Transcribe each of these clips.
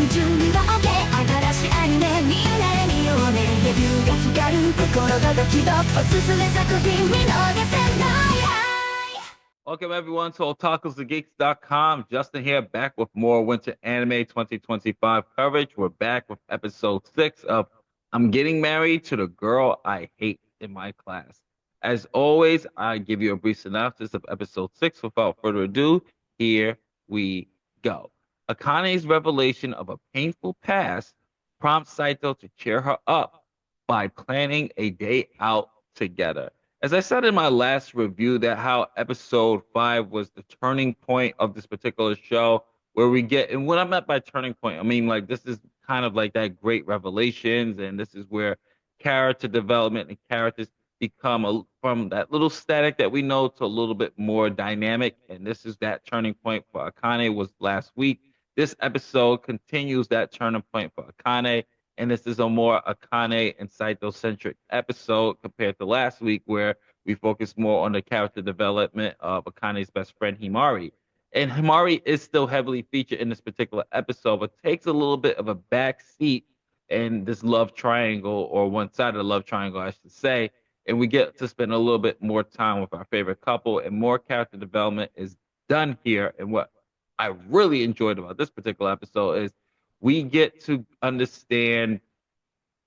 準備は OK 新しいアニメみんなで見ようねレビューが光る心がドキドキおすすめ作品見逃せない Welcome everyone to otakusandgeeks.com. Justin here, back with more Winter Anime 2025 coverage. We're back with episode 6 of I'm Getting Married to the Girl I Hate in My Class. As always, I give you a brief synopsis of episode 6. Without further ado, here we go. Akane's revelation of a painful past prompts Saito to cheer her up by planning a day out together. As I said in my last review, that how episode 5 was the turning point of this particular show, where we get, and what I meant by turning point, I mean, like, this is kind of like that great revelations, and this is where character development and characters become from that little static that we know to a little bit more dynamic. And this is that turning point for Akane was last week. This episode continues that turning point for Akane, and this is a more Akane and Saito centric episode compared to last week, where we focus more on the character development of Akane's best friend Himari. And Himari is still heavily featured in this particular episode, but takes a little bit of a back seat in this love triangle, or one side of the love triangle, I should say. And we get to spend a little bit more time with our favorite couple, and more character development is done here. And what I really enjoyed about this particular episode is we get to understand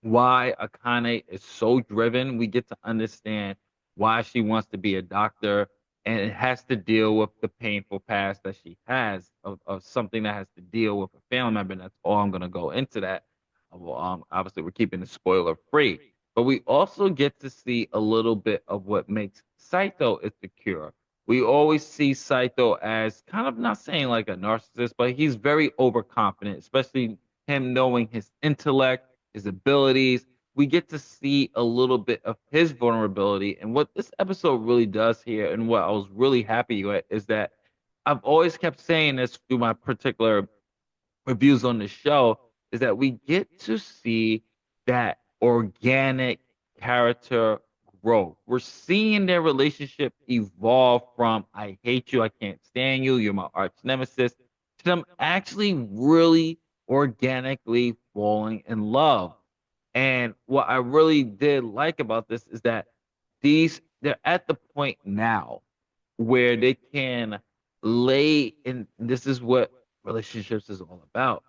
why Akane is so driven. We get to understand why she wants to be a doctor, and it has to deal with the painful past that she has of something that has to deal with a family member. And that's all I'm going to go into that. Obviously, we're keeping it spoiler free, but we also get to see a little bit of what makes Saito insecure. We always see Saito as kind of, not saying like a narcissist, but he's very overconfident, especially him knowing his intellect, his abilities. We get to see a little bit of his vulnerability. And what this episode really does here, and what I was really happy with, is that I've always kept saying this through my particular reviews on the show, is that we get to see that organic character growth. We're seeing their relationship evolve from I hate you, I can't stand you, you're my arch nemesis, to them actually really organically falling in love. And what I really did like about this is that they're at the point now where they can lay in, this is what relationships is all about.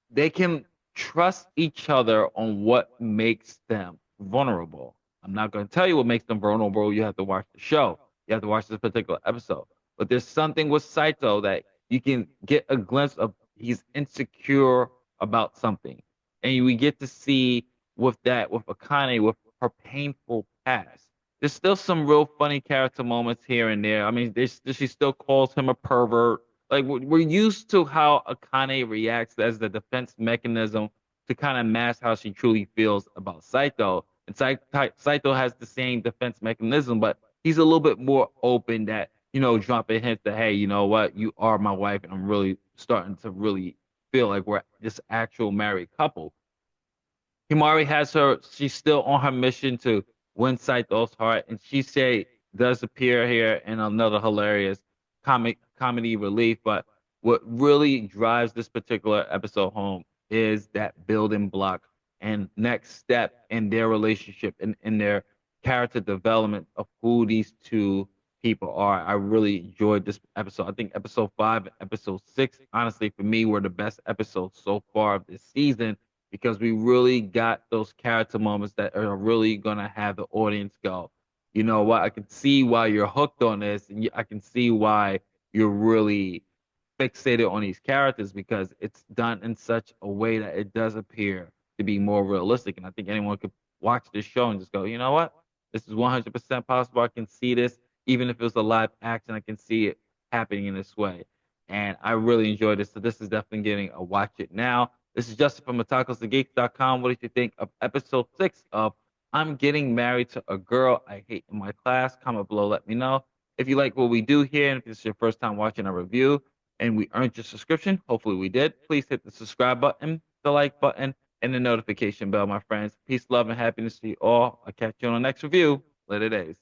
They can trust each other on what makes them vulnerable. I'm not going to tell you what makes them vulnerable. You have to watch the show. You have to watch this particular episode. But there's something with Saito that you can get a glimpse of. He's insecure about something. And we get to see with that, with Akane, with her painful past. There's still some real funny character moments here and there. I mean, she still calls him a pervert. Like, we're used to how Akane reacts as the defense mechanism to kind of mask how she truly feels about Saito. And Saito has the same defense mechanism, but he's a little bit more open, that, dropping hints that, hey, you know what, you are my wife, and I'm really starting to really feel like we're this actual married couple. Himari she's still on her mission to win Saito's heart, and does appear here in another hilarious comedy relief. But what really drives this particular episode home is that building block and next step in their relationship and in their character development of who these two people are. I really enjoyed this episode. I think episode 5 and episode 6, honestly, for me, were the best episodes so far of this season, because we really got those character moments that are really going to have the audience go, you know what, I can see why you're hooked on this, and I can see why you're really fixated on these characters, because it's done in such a way that it does appear to be more realistic. And I think anyone could watch this show and just go, you know what, this is 100% possible. I can see this. Even if it was a live action, I can see it happening in this way. And I really enjoyed this. So this is definitely getting a watch it now. This is Justin from otakusandgeeks.com. What did you think of episode 6 of I'm Getting Married to a Girl I Hate in My Class? Comment below, let me know. If you like what we do here, and if this is your first time watching a review and we earned your subscription, hopefully we did, please hit the subscribe button, the like button, and the notification bell, my friends. Peace, love, and happiness to you all. I'll catch you on the next review. Later days.